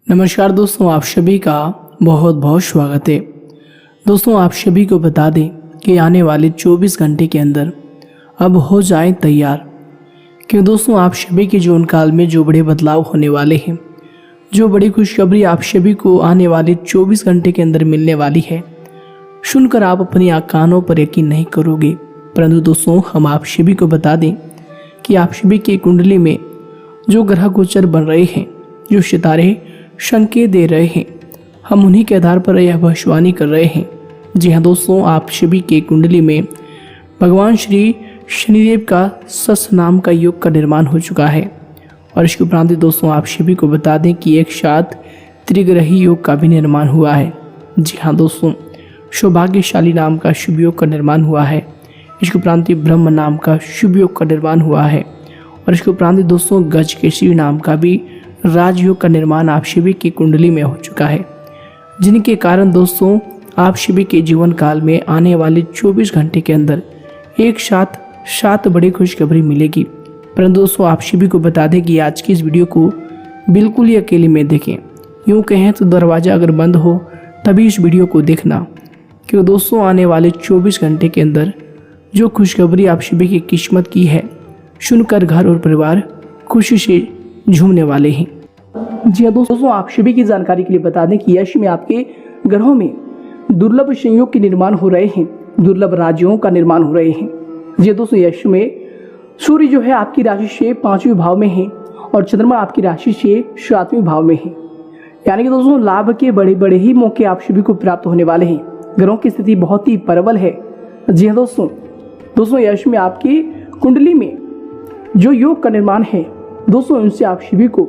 नमस्कार दोस्तों, आप सभी का बहुत बहुत स्वागत है। दोस्तों, आप सभी को बता दें कि आने वाले 24 घंटे के अंदर अब हो जाएं तैयार, क्यों दोस्तों आप सभी के जीवन काल में जो बड़े बदलाव होने वाले हैं, जो बड़ी खुशखबरी आप सभी को आने वाले 24 घंटे के अंदर मिलने वाली है, सुनकर आप अपनी कानों पर यकीन नहीं करोगे। परंतु दोस्तों, हम आप सभी को बता दें कि आप सभी की कुंडली में जो ग्रह गोचर बन रहे हैं, जो सितारे संकेत दे रहे हैं, हम उन्हीं के आधार पर यह भविष्यवाणी कर रहे हैं। जी हाँ दोस्तों, आप सभी के कुंडली में भगवान श्री शनिदेव का सस नाम का योग का निर्माण हो चुका है। और इसके उपरांत दोस्तों आप सभी को बता दें कि एक साथ त्रिग्रही योग का भी निर्माण हुआ है। जी हाँ दोस्तों, सौभाग्यशाली नाम का शुभ योग का निर्माण हुआ है। इसके उपरांत ब्रह्म नाम का शुभ योग का निर्माण हुआ है। और इसके उपरांत दोस्तों गजकेसरी नाम का भी राजयोग का निर्माण आप सभी की कुंडली में हो चुका है, जिनके कारण दोस्तों आप सभी के जीवन काल में आने वाले 24 घंटे के अंदर एक साथ 7 बड़ी खुशखबरी मिलेगी। परंतु दोस्तों आप सभी को बता दें कि आज की इस वीडियो को बिल्कुल ही अकेले में देखें। यूँ कहें तो दरवाज़ा अगर बंद हो तभी इस वीडियो को देखना, क्योंकि दोस्तों आने वाले 24 घंटे के अंदर जो खुशखबरी आप सभी की किस्मत की है, सुनकर घर और परिवार खुशी से झूमने वाले हैं। जी हाँ दोस्तों, आप सभी की जानकारी के लिए बता दें कि यश में आपके ग्रहों में दुर्लभ संयोग के निर्माण हो रहे हैं, दुर्लभ राज्यों का निर्माण हो रहे हैं। जी हाँ दोस्तों, यश में सूर्य जो है आपकी राशि से 5वें भाव में है और चंद्रमा आपकी राशि से 7वें भाव में है। यानी कि दोस्तों लाभ के बड़े बड़े ही मौके आप सभी को प्राप्त होने वाले हैं। ग्रहों की स्थिति बहुत ही प्रबल है। जी हाँ दोस्तों यश में आपकी कुंडली में जो योग का निर्माण है दोस्तों, उनसे आप सभी को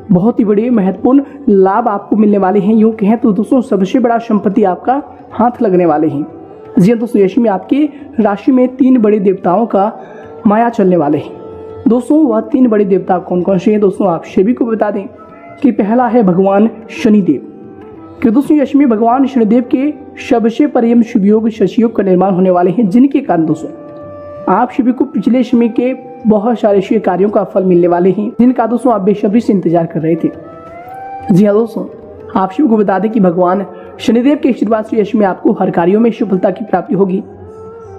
बहुत ही बड़े महत्वपूर्ण लाभ आपको मिलने वाले हैं। यूँ कहें तो दोस्तों सबसे बड़ा संपत्ति आपका हाथ लगने वाले हैं। जी हाँ दोस्तों, यश में आपकी राशि में 3 बड़े देवताओं का माया चलने वाले हैं। दोस्तों वह 3 बड़े देवता कौन कौन से हैं दोस्तों आप सभी को बता दें कि पहला है भगवान शनिदेव। कि दोस्तों यश में भगवान शनिदेव के सबसे परम शुभ योग शशि का निर्माण होने वाले हैं, जिनके कारण दोस्तों आप सभी को पिछले समय के बहुत सारे शुभ कार्यों का फल मिलने वाले हैं, जिनका दोस्तों आप बेसब्री से इंतजार कर रहे थे। जी हाँ दोस्तों, आप सभी को बता दें कि भगवान शनिदेव के आशीर्वाद से यश में आपको हर कार्यों में सफलता की प्राप्ति होगी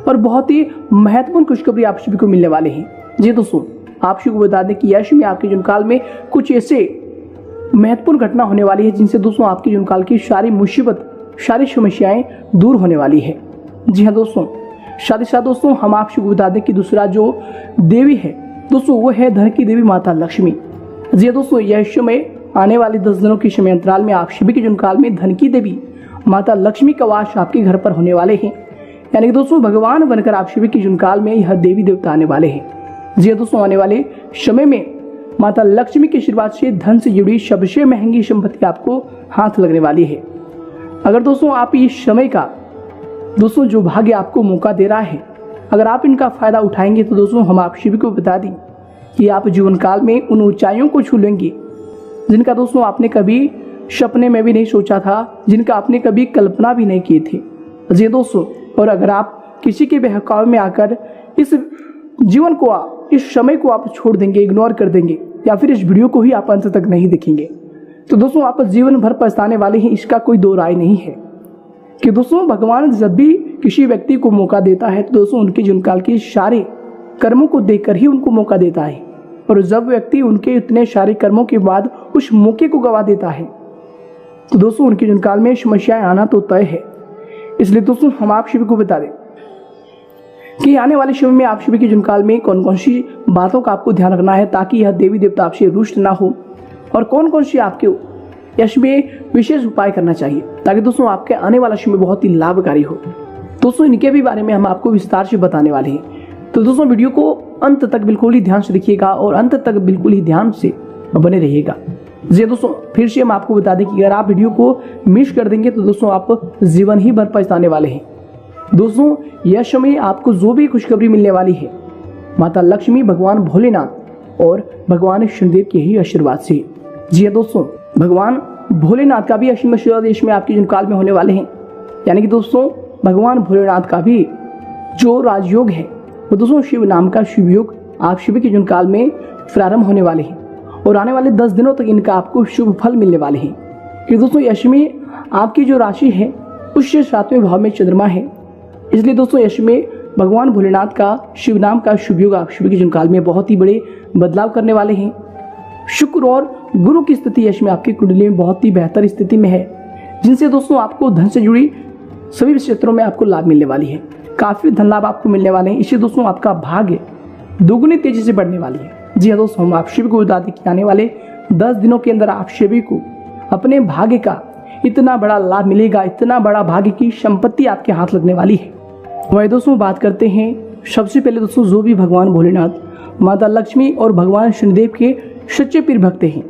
और बहुत ही महत्वपूर्ण खुशखबरी आप सभी को मिलने वाले हैं। जी दोस्तों, आप सभी को बता दें कि यश में आपके जीवन काल में कुछ ऐसे महत्वपूर्ण घटना होने वाली है, जिनसे दोस्तों आपके जीवन काल की सारी मुसीबत, सारी समस्याएं दूर होने वाली है। जी हाँ दोस्तों, साथ ही साथ दोस्तों हम आपको बता दें कि दूसरा जो देवी है दोस्तों वो है धन की देवी माता लक्ष्मी। जी दोस्तों, यह समय आने वाले 10 दिनों के समय अंतराल में आप सभी के जीवन काल में धन की देवी माता लक्ष्मी का वास आपके घर पर होने वाले हैं। यानी कि दोस्तों भगवान बनकर आप सभी के जीवन काल में यह देवी देवता आने वाले हैं। जी दोस्तों, आने वाले समय में माता लक्ष्मी के आशीर्वाद से धन से जुड़ी सबसे महंगी संपत्ति आपको हाथ लगने वाली है। अगर दोस्तों आप इस समय का दोस्तों जो भाग्य आपको मौका दे रहा है, अगर आप इनका फायदा उठाएंगे तो दोस्तों हम आप सभी को बता दें कि आप जीवन काल में उन ऊंचाइयों को छू लेंगे जिनका दोस्तों आपने कभी सपने में भी नहीं सोचा था, जिनका आपने कभी कल्पना भी नहीं किए थे। जी दोस्तों, और अगर आप किसी के बहकावे में आकर इस जीवन को, इस समय को आप छोड़ देंगे, इग्नोर कर देंगे, या फिर इस वीडियो को ही आप अंत तक नहीं देखेंगे, तो दोस्तों आप जीवन भर पछताने वाले हैं। इसका कोई दो राय नहीं है कि दोस्तों भगवान जब भी किसी व्यक्ति को मौका देता है तो दोस्तों उनके जीवन काल के सारे कर्मों को देखकर ही उनको मौका देता है। और जब व्यक्ति उनके इतने सारे कर्मों के बाद उस मौके को गवा देता है तो दोस्तों उनके जीवन काल में समस्याएं आना तो तय है। इसलिए दोस्तों हम आप सभी को बता दें कि आने वाले समय में आप सभी के जीवन काल में कौन कौन सी बातों का आपको ध्यान रखना है, ताकि यह देवी देवता आपसे रुष्ट ना हो, और कौन कौन सी आपके यश में विशेष उपाय करना चाहिए ताकि दोस्तों आपके आने वाला समय बहुत ही लाभकारी हो। दोस्तों इनके भी बारे में हम आपको विस्तार से बताने वाले हैं। तो दोस्तों वीडियो को अंत तक बिल्कुल ही ध्यान से देखिएगा और अंत तक बिल्कुल ही ध्यान से बने रहिएगा। जी दोस्तों, फिर से हम आपको बता दें कि अगर आप वीडियो को मिस कर देंगे तो दोस्तों आप जीवन ही भर पछताने वाले हैं। दोस्तों यह समय आपको जो भी खुशखबरी मिलने वाली है माता लक्ष्मी, भगवान भोलेनाथ और भगवान शनिदेव के ही आशीर्वाद से। जी हाँ दोस्तों, भगवान भोलेनाथ का भी आशीर्वाद देश में आपके जीवन काल में होने वाले हैं। यानी कि दोस्तों भगवान भोलेनाथ का भी जो राजयोग है वो दोस्तों शिव नाम का शिव योग आप शिव के जीवन काल में प्रारंभ होने वाले हैं। और आने वाले 10 दिनों तक इनका आपको शुभ फल मिलने वाले हैं। कि दोस्तों यश में आपकी जो राशि है उससे 7वें भाव में चंद्रमा है, इसलिए दोस्तों यश में भगवान भोलेनाथ का शिव नाम का शुभ योग आप सभी के जीवन काल में बहुत ही बड़े बदलाव करने वाले हैं। शुक्र और गुरु की स्थिति यश में आपकी कुंडली में बहुत ही बेहतर स्थिति में है, जिनसे दोस्तों आपको धन से जुड़ी सभी क्षेत्रों में आपको लाभ मिलने वाली है। काफी धन लाभ आपको मिलने वाले हैं। इससे दोस्तों आपका भाग्य दोगुनी तेजी से बढ़ने वाली है। जी हाँ दोस्तों, हम आप सभी को बता दें कि आने वाले 10 दिनों के अंदर आप सभी को अपने भाग्य का इतना बड़ा लाभ मिलेगा, इतना बड़ा भाग्य की संपत्ति आपके हाथ लगने वाली है। वही दोस्तों बात करते हैं सबसे पहले दोस्तों जो भी भगवान भोलेनाथ, माता लक्ष्मी और भगवान शनिदेव के सच्चे पीर भक्त हैं,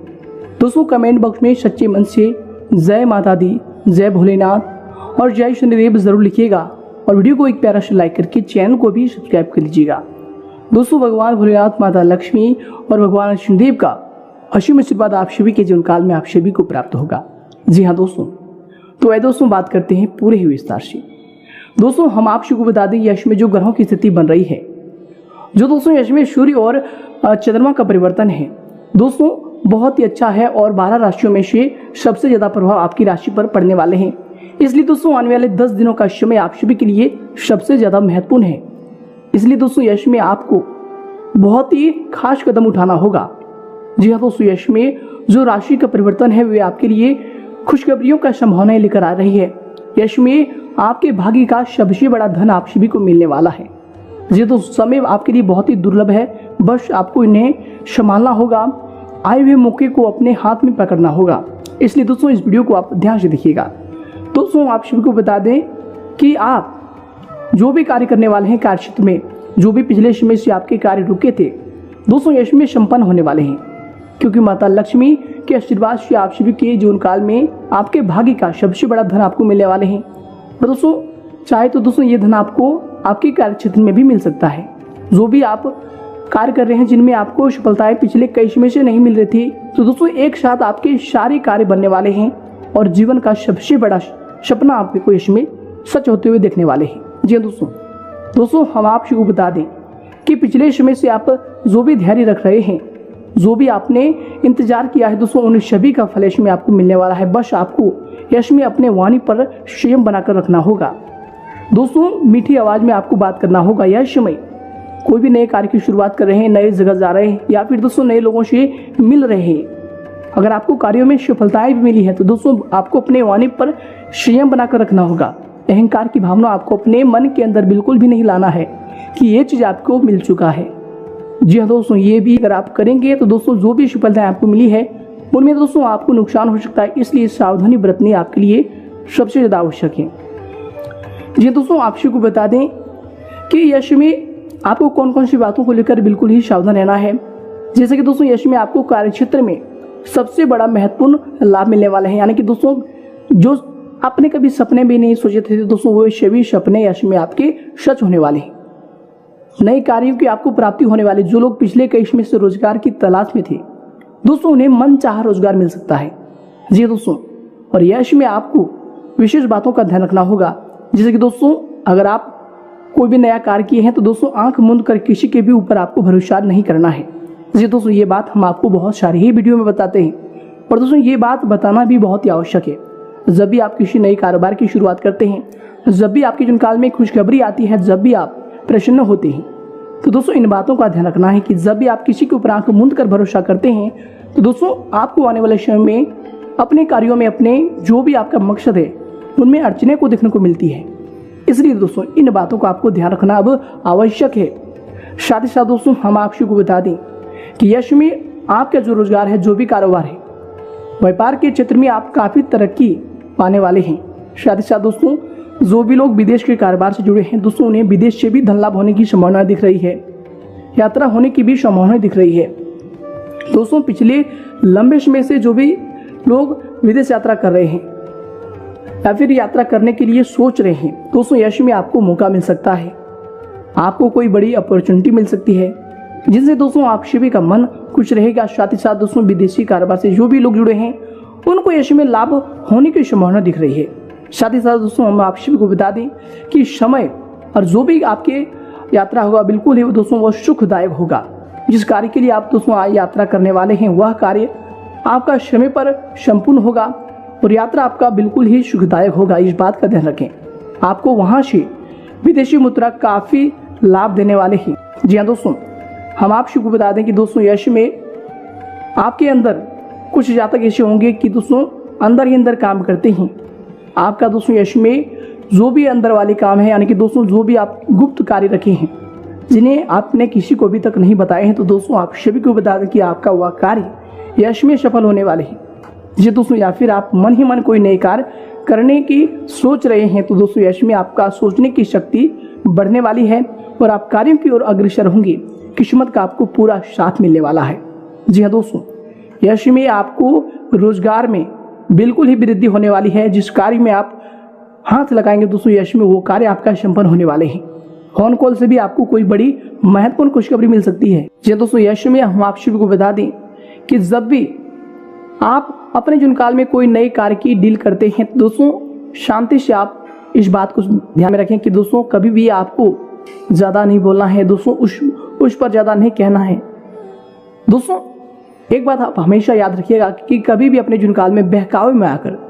दोस्तों कमेंट बॉक्स में सच्चे मन से जय माता दी, जय भोलेनाथ और जय शनिदेव जरूर लिखिएगा और वीडियो को एक प्यारा सा लाइक करके चैनल को भी सब्सक्राइब कर लीजिएगा। दोस्तों भगवान भोलेनाथ, माता लक्ष्मी और भगवान शनिदेव का असीम आशीर्वाद आप सभी के जीवन काल में आप सभी को प्राप्त होगा। जी हाँ दोस्तों, तो वह दोस्तों बात करते हैं पूरे ही विस्तार से। दोस्तों हम आप सभी को बता दें यश में जो ग्रहों की स्थिति बन रही है, जो दोस्तों यश में सूर्य और चंद्रमा का परिवर्तन है दोस्तों बहुत ही अच्छा है और 12 राशियों में से सबसे ज्यादा प्रभाव आपकी राशि पर पड़ने वाले हैं। इसलिए दोस्तों आने वाले 10 दिनों का समय आप सभी के लिए सबसे ज्यादा महत्वपूर्ण है। इसलिए दोस्तों यश में आपको बहुत ही खास कदम उठाना होगा। जी हाँ दोस्तों, यश में जो राशि का परिवर्तन है वे आपके लिए खुशखबरियों का संभावनाएं लेकर आ रही है। यश में आपके भाग्य का सबसे बड़ा धन आप सभी को मिलने वाला है। जी तो समय आपके लिए बहुत ही दुर्लभ है, बस आपको इन्हें संभालना होगा, आए हुए मौके को अपने हाथ में पकड़ना होगा। इसलिए दोस्तों इस वीडियो को आप ध्यान से देखिएगा। दोस्तों आप सभी को बता दें कि आप जो भी कार्य करने वाले हैं, कार्य क्षेत्र में जो भी पिछले समय से आपके कार्य रुके थे दोस्तों यश में संपन्न होने वाले हैं, क्योंकि माता लक्ष्मी के आशीर्वाद से आप सभी के जीवन काल में आपके भाग्य का सबसे बड़ा धन आपको मिलने वाले हैं। और दोस्तों चाहे तो दोस्तों ये धन आपको आपके कार्य क्षेत्र में भी मिल सकता है। जो भी आप कार्य कर रहे हैं जिनमें आपको सफलताएं पिछले कई समय से नहीं मिल रही थी, तो दोस्तों एक साथ आपके सारे कार्य बनने वाले हैं और जीवन का सबसे बड़ा सपना आपको इसमें सच होते हुए देखने वाले हैं। जी दोस्तों हम आपको बता दें कि पिछले समय से आप जो भी धैर्य रख रहे हैं, जो भी आपने इंतजार किया है दोस्तों, उन सभी का फल यश में आपको मिलने वाला है। बस आपको यश में अपने वाणी पर संयम बनाकर रखना होगा। दोस्तों मीठी आवाज में आपको बात करना होगा। यश में कोई भी नए कार्य की शुरुआत कर रहे हैं, नए जगह जा रहे हैं या फिर दोस्तों नए लोगों से मिल रहे हैं, अगर आपको कार्यों में सफलताएं भी मिली है तो दोस्तों आपको अपने वाणी पर संयम बनाकर रखना होगा। अहंकार की भावना आपको अपने मन के अंदर बिल्कुल भी नहीं लाना है कि ये चीज आपको मिल चुका है। जी हाँ दोस्तों, ये भी अगर आप करेंगे तो दोस्तों जो भी सफलताएं आपको मिली है उनमें दोस्तों आपको नुकसान हो सकता है, इसलिए सावधानी बरतनी आपके लिए सबसे ज्यादा आवश्यक है। जी दोस्तों आप सभी को बता दें कि यश में आपको कौन कौन सी बातों को लेकर बिल्कुल ही सावधान रहना है। जैसे कि दोस्तों यश में आपको कार्य क्षेत्र में सबसे बड़ा महत्वपूर्ण लाभ मिलने वाले हैं, यानी कि दोस्तों जो आपने कभी सपने भी नहीं सोचे थे दोस्तों वो सभी सपने यश में आपके सच होने वाले हैं। नए कार्यों की आपको प्राप्ति होने वाली। जो लोग पिछले कई समय से रोजगार की तलाश में थे दोस्तों उन्हें मन चाह रोजगार मिल सकता है। जी दोस्तों, और यश में आपको विशेष बातों का ध्यान रखना होगा। जैसे कि दोस्तों अगर आप कोई भी नया कार्य किए हैं तो दोस्तों आंख मूंद कर किसी के भी ऊपर आपको भरोसा नहीं करना है। जी दोस्तों ये बात हम आपको बहुत सारी ही वीडियो में बताते हैं और दोस्तों ये बात बताना भी बहुत ही आवश्यक है। जब भी आप किसी नए कारोबार की शुरुआत करते हैं, जब भी आपके जीवन काल में खुशखबरी आती है, जब भी आप प्रसन्न होते हैं, तो दोस्तों इन बातों का ध्यान रखना है कि जब भी आप किसी के ऊपर आंख मूंद कर भरोसा करते हैं तो दोस्तों आपको आने वाले समय में अपने कार्यों में, अपने जो भी आपका मकसद है उनमें अड़चने को देखने को मिलती है। इसलिए दोस्तों इन बातों का आपको ध्यान रखना अब आवश्यक है। साथ ही साथ दोस्तों हम आप को बता दें कि यश में आपका जो रोजगार है, जो भी कारोबार है, व्यापार के क्षेत्र में आप काफी तरक्की पाने वाले हैं। साथ ही साथ दोस्तों जो भी लोग विदेश के कारोबार से जुड़े हैं दोस्तों उन्हें विदेश से भी धन लाभ होने की संभावना दिख रही है, यात्रा होने की भी संभावना दिख रही है। दोस्तों पिछले लंबे समय से जो भी लोग विदेश यात्रा कर रहे हैं या फिर यात्रा करने के लिए सोच रहे हैं दोस्तों यश में आपको मौका मिल सकता है, आपको कोई बड़ी अपॉर्चुनिटी मिल सकती है जिनसे दोस्तों आप सभी का मन खुश रहेगा। साथ ही साथ दोस्तों विदेशी कारोबार से जो भी लोग जुड़े हैं उनको यश में लाभ होने की संभावना दिख रही है। साथ ही साथ दोस्तों हम आप सभी को बता दें कि समय और जो भी आपके यात्रा होगा बिल्कुल ही दोस्तों वो सुखदायक होगा। जिस कार्य के लिए आप दोस्तों यात्रा करने वाले हैं वह कार्य आपका समय पर संपूर्ण होगा और यात्रा आपका बिल्कुल ही सुखदायक होगा। इस बात का ध्यान रखें। आपको वहां से विदेशी मुद्रा काफी लाभ देने वाले हैं। जी हाँ दोस्तों, हम आपको बता दें कि दोस्तों यश में आपके अंदर कुछ जातक ऐसे होंगे कि दोस्तों अंदर ही अंदर काम करते हैं। आपका दोस्तों यश में जो भी अंदर वाले काम है, यानी कि दोस्तों जो भी आप गुप्त कार्य रखे हैं जिन्हें आपने किसी को अभी तक नहीं बताए हैं, तो दोस्तों आप सभी को बता दें कि आपका वह कार्य यश में सफल होने वाले हैं। जी दोस्तों, या फिर आप मन ही मन कोई नए कार्य करने की सोच रहे हैं, तो दोस्तों यश में आपका सोचने की शक्ति बढ़ने वाली है और आप कार्यों की ओर अग्रसर होंगे। किस्मत का आपको पूरा साथ मिलने वाला है। जी हाँ दोस्तों, यश में आपको रोजगार में बिल्कुल ही वृद्धि होने वाली है। जिस कार्य में आप हाथ लगाएंगे दोस्तों यश में वो कार्य आपका संपन्न होने वाले हैं। फोन कॉल से भी आपको कोई बड़ी महत्वपूर्ण खुशखबरी मिल सकती है। जी दोस्तों, यश में हम आप सभी को बता दें कि जब भी आप अपने जीवन काल में कोई नए कार्य की डील करते हैं तो दोस्तों शांति से आप इस बात को ध्यान में रखें कि दोस्तों कभी भी आपको ज्यादा नहीं बोलना है। दोस्तों उस पर ज्यादा नहीं कहना है। दोस्तों एक बात आप हमेशा याद रखिएगा कि कभी भी अपने जीवन काल में बहकावे में आकर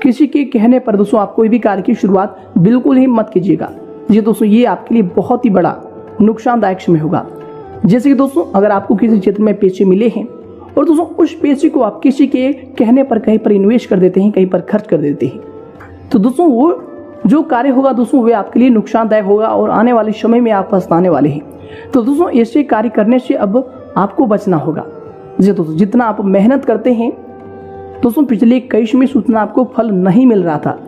किसी के कहने पर दोस्तों आप कोई भी कार्य की शुरुआत बिल्कुल ही मत कीजिएगा। जी दोस्तों, ये आपके लिए बहुत ही बड़ा नुकसानदायक समय होगा। जैसे कि दोस्तों अगर आपको किसी क्षेत्र में पैसे मिले हैं और दोस्तों उस पैसे को आप किसी के कहने पर कहीं पर इन्वेस्ट कर देते हैं, कहीं पर खर्च कर देते हैं, तो दोस्तों वो जो कार्य होगा दोस्तों वे आपके लिए नुकसानदायक होगा और आने वाले समय में आप पछताने वाले हैं। तो दोस्तों ऐसे कार्य करने से अब आपको बचना होगा। जी दोस्तों, जितना आप मेहनत करते हैं दोस्तों पिछले कई समय से उतना आपको फल नहीं मिल रहा था,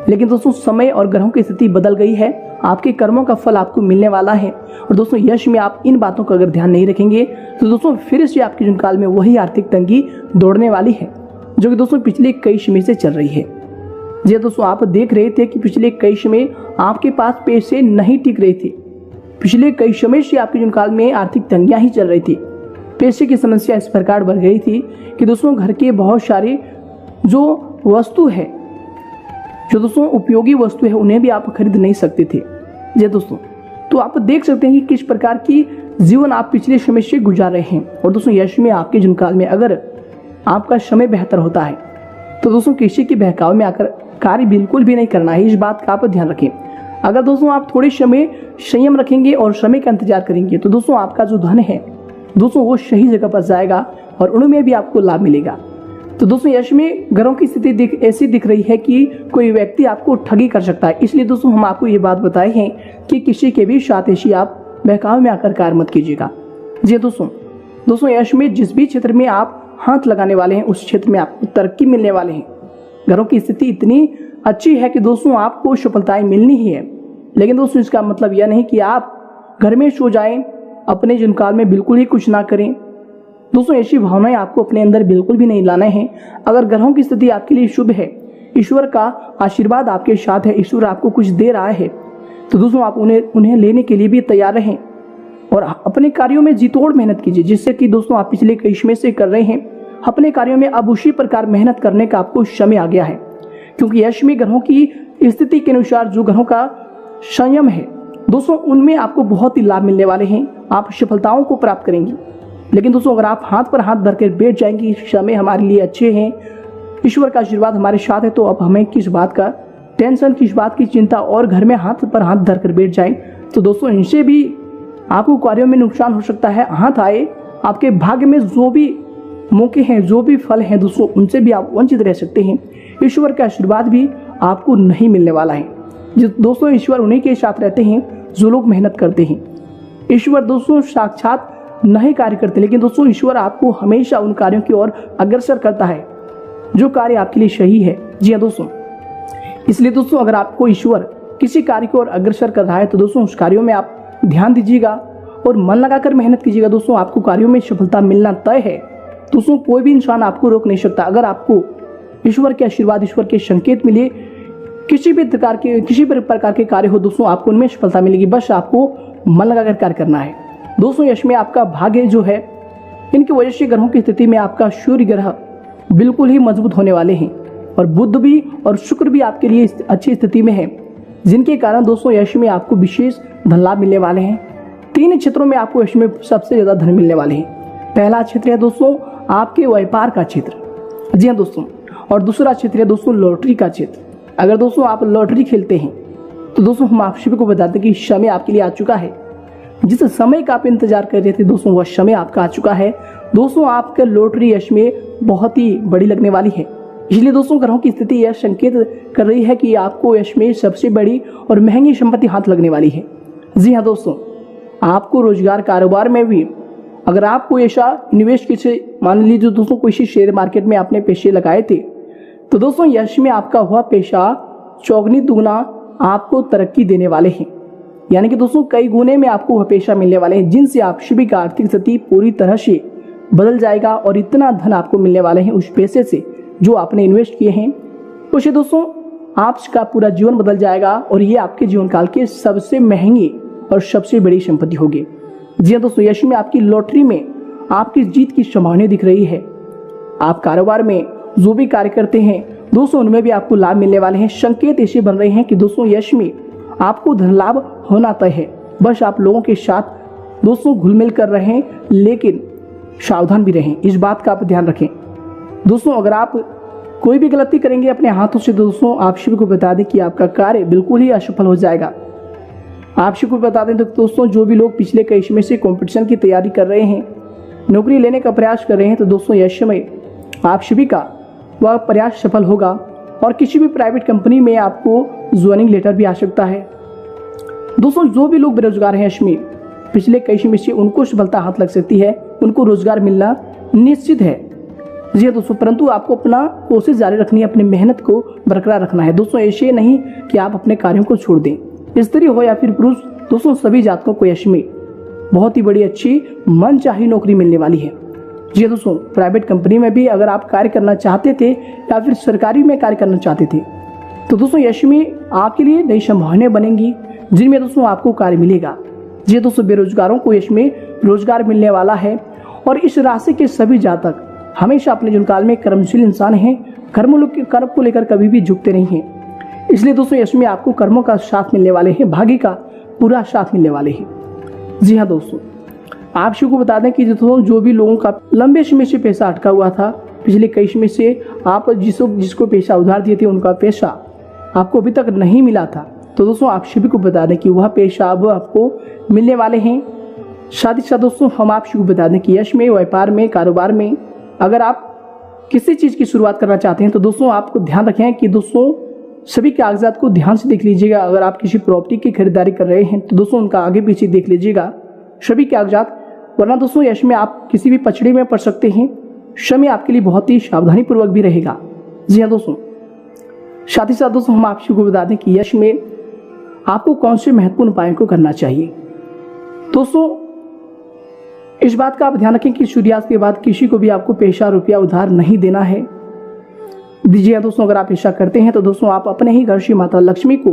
लेकिन दोस्तों समय और ग्रहों की स्थिति बदल गई है। आपके कर्मों का फल आपको मिलने वाला है और दोस्तों यश में आप इन बातों का अगर ध्यान नहीं रखेंगे तो दोस्तों फिर से आपके जीवन काल में वही आर्थिक तंगी दौड़ने वाली है जो कि दोस्तों पिछले कई समय से चल रही है। जी दोस्तों, आप देख रहे थे कि पिछले कई समय आपके पास पैसे नहीं टिक रहे थे। पिछले कई समय से आपके जीवन काल में आर्थिक तंगियां ही चल रही थी। पैसे की समस्या इस प्रकार बढ़ गई थी कि दोस्तों घर के बहुत सारे जो वस्तु है, जो दोस्तों उपयोगी वस्तु है, उन्हें भी आप खरीद नहीं सकते थे। जी दोस्तों, तो आप देख सकते हैं कि किस प्रकार की जीवन आप पिछले समय से गुजार रहे हैं। और दोस्तों यश में आपके जीवन काल में अगर आपका समय बेहतर होता है तो दोस्तों किसी के बहकाव में आकर कार्य बिल्कुल भी नहीं करना है। इस बात का आप ध्यान रखें। अगर दोस्तों आप थोड़े समय संयम रखेंगे और समय का इंतजार करेंगे तो दोस्तों आपका जो धन है दोस्तों वो सही जगह पर जाएगा और उनमें भी आपको लाभ मिलेगा। तो दोस्तों यश में ग्रहों की स्थिति ऐसी दिख रही है कि कोई व्यक्ति आपको ठगी कर सकता है। इसलिए दोस्तों हम आपको ये बात बताए हैं कि किसी के भी साथ ऐसी आप बहकाव में आकर कार्य मत कीजिएगा। जी दोस्तों यश में जिस भी क्षेत्र में आप हाथ लगाने वाले हैं उस क्षेत्र में आपको तरक्की मिलने वाले हैं। ग्रहों की स्थिति इतनी अच्छी है कि दोस्तों आपको सफलताएं मिलनी ही है। लेकिन दोस्तों इसका मतलब यह नहीं कि आप घर में सो जाएं, अपने जीवन काल में बिल्कुल ही कुछ ना करें। दोस्तों ऐसी भावनाएं आपको अपने अंदर बिल्कुल भी नहीं लाना है। अगर ग्रहों की स्थिति आपके लिए शुभ है, ईश्वर का आशीर्वाद आपके साथ है, ईश्वर आपको कुछ दे रहा है, तो दोस्तों आप उन्हें लेने के लिए भी तैयार रहें और अपने कार्यों में जीतोड़ मेहनत कीजिए। जिससे कि दोस्तों आप पिछले कई समय से कर रहे हैं अपने कार्यों में, अब उसी प्रकार मेहनत करने का आपको समय आ गया है। क्योंकि यश में ग्रहों की स्थिति के अनुसार जो ग्रहों का संयम है दोस्तों उनमें आपको बहुत ही लाभ मिलने वाले हैं। आप सफलताओं को प्राप्त करेंगे। लेकिन दोस्तों अगर आप हाथ पर हाथ धर कर बैठ जाएंगे, समय हमारे लिए अच्छे हैं, ईश्वर का आशीर्वाद हमारे साथ है, तो अब हमें किस बात का टेंशन, किस बात की चिंता, और घर में हाथ पर हाथ धर कर बैठ जाएं तो दोस्तों इनसे भी आपको कार्यों में नुकसान हो सकता है। हाथ आए आपके भाग्य में जो भी मौके हैं, जो भी फल हैं दोस्तों उनसे भी आप वंचित रह सकते हैं। ईश्वर का आशीर्वाद भी आपको नहीं मिलने वाला है। दोस्तों ईश्वर उन्हीं के साथ रहते हैं जो लोग मेहनत करते हैं। ईश्वर दोस्तों साक्षात नहीं कार्य करते, लेकिन दोस्तों ईश्वर आपको हमेशा उन कार्यों की ओर अग्रसर करता है जो कार्य आपके लिए सही है। जी हाँ दोस्तों, इसलिए दोस्तों अगर आपको ईश्वर किसी कार्य की ओर अग्रसर कर रहा है तो दोस्तों उस कार्यों में आप ध्यान दीजिएगा और मन लगाकर मेहनत कीजिएगा। दोस्तों आपको कार्यों में सफलता मिलना तय है। दोस्तों कोई भी इंसान आपको रोक नहीं सकता। अगर आपको ईश्वर के आशीर्वाद, ईश्वर के संकेत मिले, किसी भी प्रकार के कार्य हो दोस्तों आपको उनमें सफलता मिलेगी। बस आपको मन लगाकर कार्य करना है। दोस्तों यश में आपका भाग्य जो है, इनकी वजह से ग्रहों की स्थिति में आपका सूर्य ग्रह बिल्कुल ही मजबूत होने वाले हैं और बुध भी और शुक्र भी आपके लिए अच्छी स्थिति में है, जिनके कारण दोस्तों यश में आपको विशेष धन लाभ मिलने वाले हैं। तीन क्षेत्रों में आपको इसमें सबसे ज़्यादा धन मिलने वाले हैं। पहला क्षेत्र है दोस्तों आपके व्यापार का क्षेत्र, जी हाँ दोस्तों, और दूसरा क्षेत्र है दोस्तों लॉटरी का क्षेत्र। अगर दोस्तों आप लॉटरी खेलते हैं तो दोस्तों हम आप सभी को बताते हैं कि समय आपके लिए आ चुका है। जिस समय का आप इंतजार कर रहे थे दोस्तों वह समय आपका आ चुका है। दोस्तों आपका लॉटरी यश में बहुत ही बड़ी लगने वाली है। इसलिए दोस्तों ग्रहों की स्थिति यह संकेत कर रही है कि आपको यश में सबसे बड़ी और महंगी संपत्ति हाथ लगने वाली है। जी हाँ दोस्तों, आपको रोजगार कारोबार में भी अगर आप कोई ऐसा निवेश किसी मान लीजिए दोस्तों कोई शेयर मार्केट में आपने पैसे लगाए थे तो दोस्तों यश में आपका हुआ पैसा चौगनी दुगना आपको तरक्की देने वाले हैं। यानी कि दोस्तों कई गुने में आपको वह पैसा मिलने वाले हैं जिनसे आप सभी का आर्थिक स्थिति पूरी तरह से बदल जाएगा और इतना धन आपको मिलने वाले हैं उस पैसे से जो आपने इन्वेस्ट किए हैं। उससे दोस्तों आपका पूरा जीवन बदल जाएगा और ये आपके जीवन काल की सबसे महंगी और सबसे बड़ी संपत्ति होगी। जी हाँ दोस्तों, यश में आपकी लॉटरी में आपकी जीत की संभावना दिख रही है। आप कारोबार में जो भी कार्य करते हैं दोस्तों उनमें भी आपको लाभ मिलने वाले हैं। संकेत ऐसे बन रहे हैं कि दोस्तों यश में आपको धन लाभ होना तय है। बस आप लोगों के साथ दोस्तों घुल मिल कर रहें लेकिन सावधान भी रहें, इस बात का आप ध्यान रखें। दोस्तों अगर आप कोई भी गलती करेंगे अपने हाथों से दोस्तों आप सभी को बता दें कि आपका कार्य बिल्कुल ही असफल हो जाएगा। आप सभी को बता दें तो दोस्तों जो भी लोग पिछले कई समय से कंपटीशन की तैयारी कर रहे हैं, नौकरी लेने का प्रयास कर रहे हैं तो दोस्तों यह समय आप सभी का वह प्रयास सफल होगा और किसी भी प्राइवेट कंपनी में आपको ज्वाइनिंग लेटर भी आ सकता है। दोस्तों जो भी लोग बेरोजगार हैं इसमें पिछले कई समय से उनको सफलता हाथ लग सकती है, उनको रोजगार मिलना निश्चित है। जी हाँ दोस्तों, परंतु आपको अपना कोशिश जारी रखनी है, अपनी मेहनत को बरकरार रखना है। दोस्तों ऐसे नहीं कि आप अपने कार्यों को छोड़ दें। स्त्री हो या फिर पुरुष दोस्तों सभी जातकों को यश में बहुत ही बड़ी अच्छी मनचाही नौकरी मिलने वाली है। जी हाँ दोस्तों, प्राइवेट कंपनी में भी अगर आप कार्य करना चाहते थे या फिर सरकारी में कार्य करना चाहते थे तो दोस्तों यश में आपके लिए नई संभावनाएं बनेंगी जिनमें दोस्तों आपको कार्य मिलेगा। जी हाँ दोस्तों, बेरोजगारों को यश में रोजगार मिलने वाला है और इस राशि के सभी जातक हमेशा अपने जीवन काल में कर्मशील इंसान हैं, कर्म को लेकर कभी भी झुकते नहीं हैं। इसलिए दोस्तों इसमें आपको कर्मों का साथ मिलने वाले हैं, भाग्य का पूरा साथ मिलने वाले हैं। जी हाँ दोस्तों, आप सभी को बता दें कि दोस्तों जो भी लोगों का लंबे समय से पैसा अटका हुआ था, पिछले कई समय से आप जिसको पैसा उधार दिए थे उनका पैसा आपको अभी तक नहीं मिला था तो दोस्तों आप सभी को बता दें कि वह पैसा अब आपको मिलने वाले हैं। साथ ही साथ दोस्तों हम आप सभी को बता दें कि यश में, व्यापार में, कारोबार में अगर आप किसी चीज़ की शुरुआत करना चाहते हैं तो दोस्तों आपको ध्यान रखें कि दोस्तों सभी कागजात को ध्यान से देख लीजिएगा। अगर आप किसी प्रॉपर्टी की खरीदारी कर रहे हैं तो दोस्तों उनका आगे पीछे देख लीजिएगा सभी कागजात, वरना दोस्तों यश में आप किसी भी पछड़ी में पड़ सकते हैं। समय आपके लिए बहुत ही सावधानी पूर्वक भी रहेगा। जी हाँ दोस्तों, साथ ही साथ दोस्तों हम आप सभी को बता दें कि यश में आपको कौन से महत्वपूर्ण उपायों को करना चाहिए। दोस्तों इस बात का आप ध्यान रखें कि सूर्यास्त के बाद किसी को भी आपको पैसा रुपया उधार नहीं देना है। दीजिए दोस्तों, अगर आप ऐसा करते हैं तो दोस्तों आप अपने ही घर से माता लक्ष्मी को,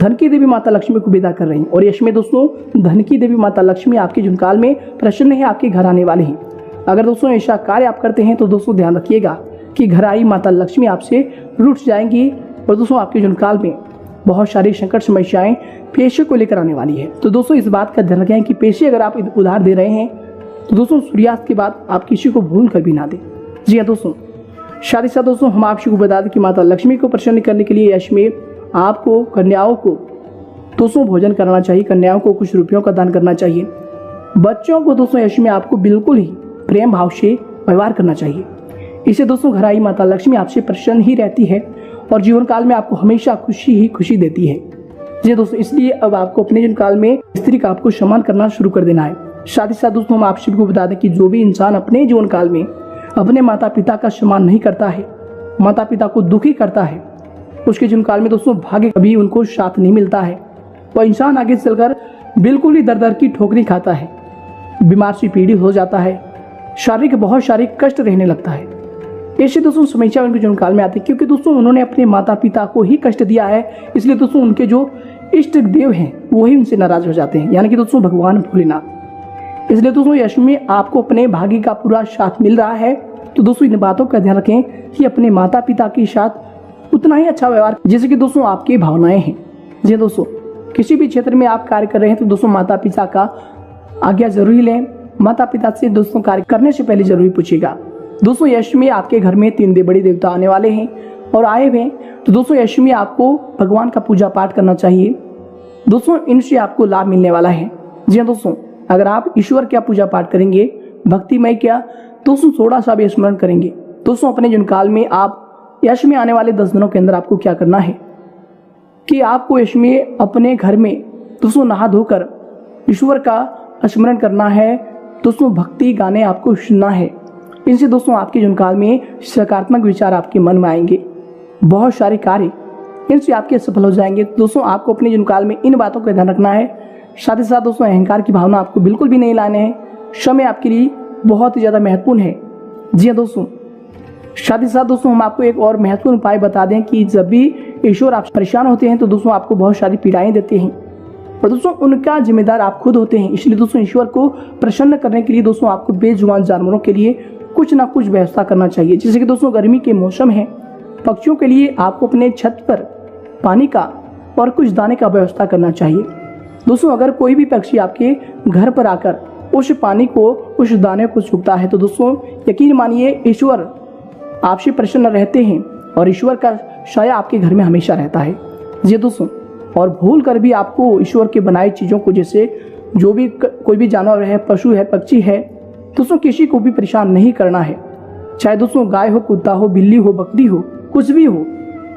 धन की देवी माता लक्ष्मी को विदा कर रहे हैं और यश में दोस्तों धन की देवी माता लक्ष्मी आपके जीवन काल में प्रसन्न है, आपके घर आने वाले हैं। अगर दोस्तों ऐसा कार्य आप करते हैं तो दोस्तों ध्यान रखिएगा कि घर आई माता लक्ष्मी आपसे रूठ जाएंगी और दोस्तों आपके जीवन काल में बहुत सारी संकट समस्याएं पैसे को लेकर आने वाली है। तो दोस्तों इस बात का ध्यान रखें कि पैसे अगर आप उधार दे रहे हैं तो दोस्तों सूर्यास्त के बाद आप किसी को भूल कर भी ना दें। जी हाँ दोस्तों, साथ ही साथ दोस्तों हम आपको बता दें कि माता लक्ष्मी को प्रसन्न करने के लिए यश में आपको कन्याओं को दोस्तों भोजन करना चाहिए, कन्याओं को कुछ रुपयों का दान करना चाहिए। बच्चों को दोस्तों यश में आपको बिल्कुल ही प्रेम भाव से व्यवहार करना चाहिए। इसे दोस्तों घर आई माता लक्ष्मी आपसे प्रसन्न ही रहती है और जीवन काल में आपको हमेशा खुशी ही खुशी देती है। जी दोस्तों, इसलिए अब आपको अपने जीवन काल में स्त्री का आपको सम्मान करना शुरू कर देना है। साथ ही साथ दोस्तों हम आप सभी को बता दें कि जो भी इंसान अपने जीवन काल में अपने माता पिता का सम्मान नहीं करता है, माता पिता को दुखी करता है, उसके जीवन काल में दोस्तों भाग्य कभी उनको साथ नहीं मिलता है। वह इंसान आगे चलकर बिल्कुल ही दर दर की ठोकरी खाता है, बीमार से पीड़ित हो जाता है, बहुत शारीरिक कष्ट रहने लगता है। ऐसे दोस्तों समस्या उनके जीवन काल में आती है क्योंकि दोस्तों उन्होंने अपने माता पिता को ही कष्ट दिया है। इसलिए दोस्तों उनके जो इष्ट देव हैं वही उनसे नाराज हो जाते हैं, यानी कि दोस्तों भगवान भोलेनाथ। इसलिए दोस्तों यश में आपको अपने भाग्य का पूरा साथ मिल रहा है तो दोस्तों इन बातों का ध्यान रखें कि अपने माता पिता के साथ उतना ही अच्छा व्यवहार जैसे कि दोस्तों आपकी भावनाएं हैं। जी दोस्तों, किसी भी क्षेत्र में आप कार्य कर रहे हैं तो दोस्तों माता पिता का आज्ञा जरूरी लें। माता पिता से दोस्तों कार्य करने से पहले जरूरी पूछिएगा। दोस्तों ये अष्टमी आपके घर में 3 बड़े देवता आने वाले हैं और आए हुए हैं, तो दोस्तों ये अष्टमी आपको भगवान का पूजा पाठ करना चाहिए। दोस्तों इनसे आपको लाभ मिलने वाला है। जी हाँ दोस्तों, अगर आप ईश्वर क्या पूजा पाठ करेंगे, भक्तिमय क्या, दोस्तों थोड़ा सा भी स्मरण करेंगे, दोस्तों अपने जीवन काल में आप यश में आने वाले 10 दिनों के अंदर आपको क्या करना है कि आपको यश में अपने घर में दोस्तों नहा धोकर ईश्वर का स्मरण करना है। दोस्तों भक्ति गाने आपको सुनना है। इनसे दोस्तों आपके जीवन काल में सकारात्मक विचार आपके मन में आएंगे, बहुत सारे कार्य इनसे आपके सफल हो जाएंगे। दोस्तों आपको अपने जीवन काल में इन बातों का ध्यान रखना है। साथ ही साथ दोस्तों अहंकार की भावना आपको बिल्कुल भी नहीं लाने हैं। समय आपके लिए बहुत ही ज़्यादा महत्वपूर्ण है। जी हाँ दोस्तों, साथ ही साथ दोस्तों हम आपको एक और महत्वपूर्ण उपाय बता दें कि जब भी ईश्वर आप परेशान होते हैं तो दोस्तों आपको बहुत सारी पीड़ाएं देते हैं और दोस्तों उनका जिम्मेदार आप खुद होते हैं। इसलिए दोस्तों ईश्वर को प्रसन्न करने के लिए दोस्तों आपको बेजुबान जानवरों के लिए कुछ ना कुछ व्यवस्था करना चाहिए। जैसे कि दोस्तों गर्मी के मौसम है, पक्षियों के लिए आपको अपने छत पर पानी का और कुछ दाने का व्यवस्था करना चाहिए। दोस्तों अगर कोई भी पक्षी आपके घर पर आकर उस पानी को, उस दाने को चुगता है तो दोस्तों यकीन मानिए ईश्वर आपसे प्रसन्न रहते हैं और ईश्वर का साया आपके घर में हमेशा रहता है। जी दोस्तों, और भूल कर भी आपको ईश्वर के बनाई चीज़ों को, जैसे जो भी कोई भी जानवर है, पशु है, पक्षी है, दोस्तों किसी को भी परेशान नहीं करना है। चाहे दोस्तों गाय हो, कुत्ता हो, बिल्ली हो, बकरी हो, कुछ भी हो,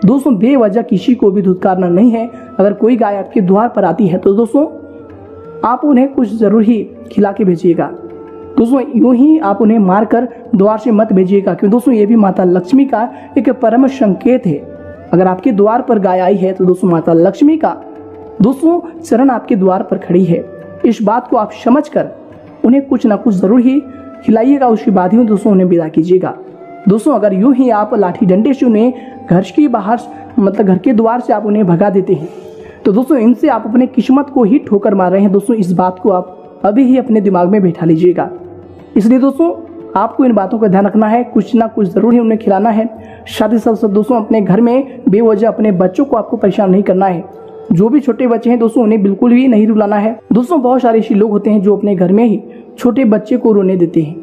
दोस्तों बेवजह किसी को भी धुतकारना नहीं है। अगर कोई गाय आपके द्वार पर आती है तो दोस्तों आप उन्हें कुछ जरूर ही खिला के भेजिएगा। दोस्तों यूं ही आप उन्हें मारकर द्वार से मत भेजिएगा, क्योंकि दोस्तों ये भी माता लक्ष्मी का एक परम संकेत है। अगर आपके द्वार पर गाय आई है तो दोस्तों माता लक्ष्मी का दोस्तों चरण आपके द्वार पर खड़ी है। इस बात को आप समझकर उन्हें कुछ ना कुछ जरूर ही खिलाइएगा। उसके बाद ही दोस्तों उन्हें विदा कीजिएगा। दोस्तों अगर यूं ही आप लाठी डंडे से उन्हें घर के बाहर मतलब घर के द्वार से आप उन्हें भगा देते हैं तो दोस्तों इनसे आप अपने किस्मत को ही ठोकर मार रहे हैं। दोस्तों इस बात को आप अभी ही अपने दिमाग में बैठा लीजिएगा। इसलिए दोस्तों आपको इन बातों का ध्यान रखना है, कुछ ना कुछ जरूर ही उन्हें खिलाना है। साथ ही साथ दोस्तों अपने घर में बेवजह अपने बच्चों को आपको परेशान नहीं करना है। जो भी छोटे बच्चे हैं दोस्तों उन्हें बिल्कुल भी नहीं रुलाना है। दोस्तों बहुत सारे ऐसे लोग होते हैं जो अपने घर में ही छोटे बच्चे को रोने देते हैं।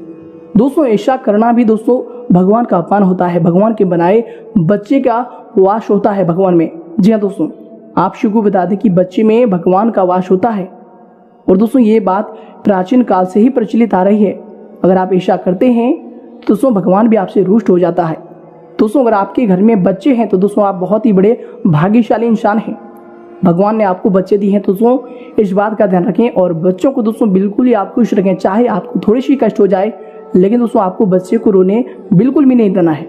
दोस्तों ऐसा करना भी दोस्तों भगवान का अपमान होता है। भगवान के बनाए बच्चे का वास होता है भगवान में। जी हाँ दोस्तों, आप शिव को बता दें कि बच्चे में भगवान का वास होता है और दोस्तों ये बात प्राचीन काल से ही प्रचलित आ रही है। अगर आप ऐसा करते हैं तो दोस्तों भगवान भी आपसे रुष्ट हो जाता है। दोस्तों अगर आपके घर में बच्चे हैं तो दोस्तों आप बहुत ही बड़े भाग्यशाली इंसान हैं। भगवान ने आपको बच्चे दिए हैं तो दोस्तों इस बात का ध्यान रखें और बच्चों को दोस्तों बिल्कुल ही आप खुश रखें। चाहे आपको थोड़ी सी कष्ट हो जाए लेकिन दोस्तों आपको बच्चे को रोने बिल्कुल भी नहीं देना है।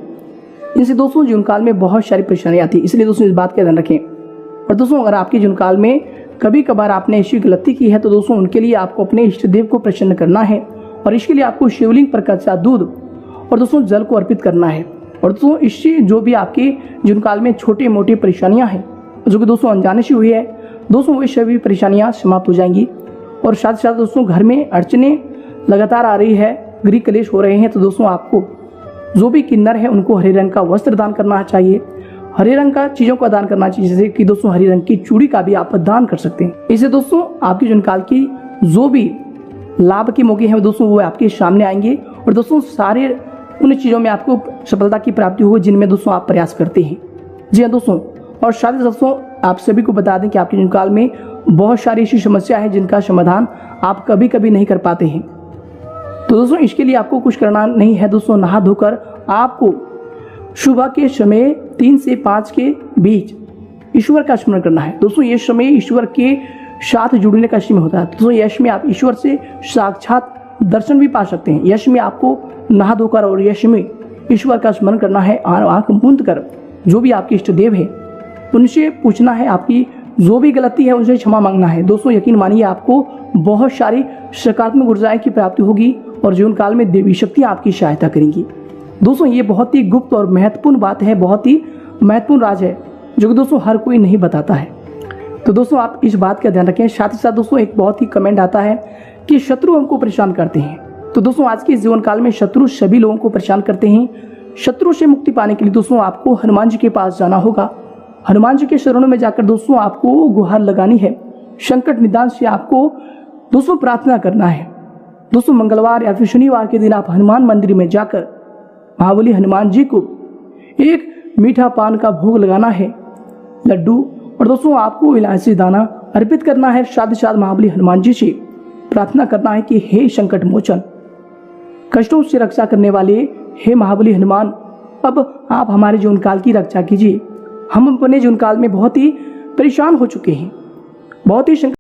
इनसे दोस्तों जीवन काल में बहुत सारी परेशानी आती है, इसलिए दोस्तों इस बात का ध्यान रखें। और दोस्तों अगर आपके जीवन काल में कभी कभार आपने ऐसी गलती की है तो दोस्तों उनके लिए आपको अपने इष्ट देव को प्रसन्न करना है और इसके लिए आपको शिवलिंग पर कच्चा दूध और दोस्तों जल को अर्पित करना है। और दोस्तों इससे जो भी आपके जीवन काल में छोटी मोटी परेशानियां हैं जो कि दोस्तों अनजाने से हुई है दोस्तों वो सभी परेशानियां समाप्त हो जाएंगी। और साथ साथ दोस्तों घर में अड़चने लगातार आ रही है, गृह कलेश हो रहे हैं तो दोस्तों आपको जो भी किन्नर है उनको हरे रंग का वस्त्र दान करना चाहिए, हरे रंग का चीज़ों का दान करना चाहिए। जैसे कि दोस्तों हरे रंग की चूड़ी का भी आप दान कर सकते हैं। इससे दोस्तों आपकी जीवन काल की जो भी लाभ के मौके हैं दोस्तों वो आपके सामने आएंगे और दोस्तों सारे उन चीज़ों में आपको सफलता की प्राप्ति हो जिनमें दोस्तों आप प्रयास करते हैं। जी हाँ दोस्तों, और साथ ही दोस्तों आप सभी को बता दें कि आपके जीवन काल में बहुत सारी ऐसी समस्या है जिनका समाधान आप कभी कभी नहीं कर पाते हैं। तो दोस्तों इसके लिए आपको कुछ करना नहीं है। दोस्तों नहा धोकर आपको सुबह के समय 3 से 5 के बीच ईश्वर का स्मरण करना है। दोस्तों ये समय ईश्वर के साथ जुड़ने का समय होता है। दोस्तों यश में आप ईश्वर से साक्षात दर्शन भी पा सकते हैं। यश में आपको नहा धोकर और यश में ईश्वर का स्मरण करना है। आंख मूंद कर जो भी आपके इष्ट देव है उनसे पूछना है, आपकी जो भी गलती है उनसे क्षमा मांगना है। दोस्तों यकीन मानिए आपको बहुत सारी सकारात्मक ऊर्जाएं की प्राप्ति होगी और जीवन काल में देवी शक्तियां आपकी सहायता करेंगी। दोस्तों ये बहुत ही गुप्त और महत्वपूर्ण बात है, बहुत ही महत्वपूर्ण राज है जो कि दोस्तों हर कोई नहीं बताता है। तो दोस्तों आप इस बात का ध्यान रखें। साथ ही साथ दोस्तों एक बहुत ही कमेंट आता है कि शत्रु हमको परेशान करते हैं। तो दोस्तों आज के जीवन काल में शत्रु सभी लोगों को परेशान करते हैं। शत्रु से मुक्ति पाने के लिए दोस्तों आपको हनुमान जी के पास जाना होगा। हनुमान जी के शरणों में जाकर दोस्तों आपको गुहार लगानी है। संकट निदान से आपको दोस्तों प्रार्थना करना है। दोस्तों मंगलवार या फिर शनिवार के दिन आप हनुमान मंदिर में जाकर महाबली हनुमान जी को एक मीठा पान का भोग लगाना है, लड्डू, और दोस्तों आपको इलायची दाना अर्पित करना है। साथ ही साथ महाबली हनुमान जी से प्रार्थना करना है कि हे संकट मोचन, कष्टों से रक्षा करने वाले हे महाबली हनुमान, अब आप हमारे जीवन काल की रक्षा कीजिए। हम अपने जीवन काल में बहुत ही परेशान हो चुके हैं, बहुत ही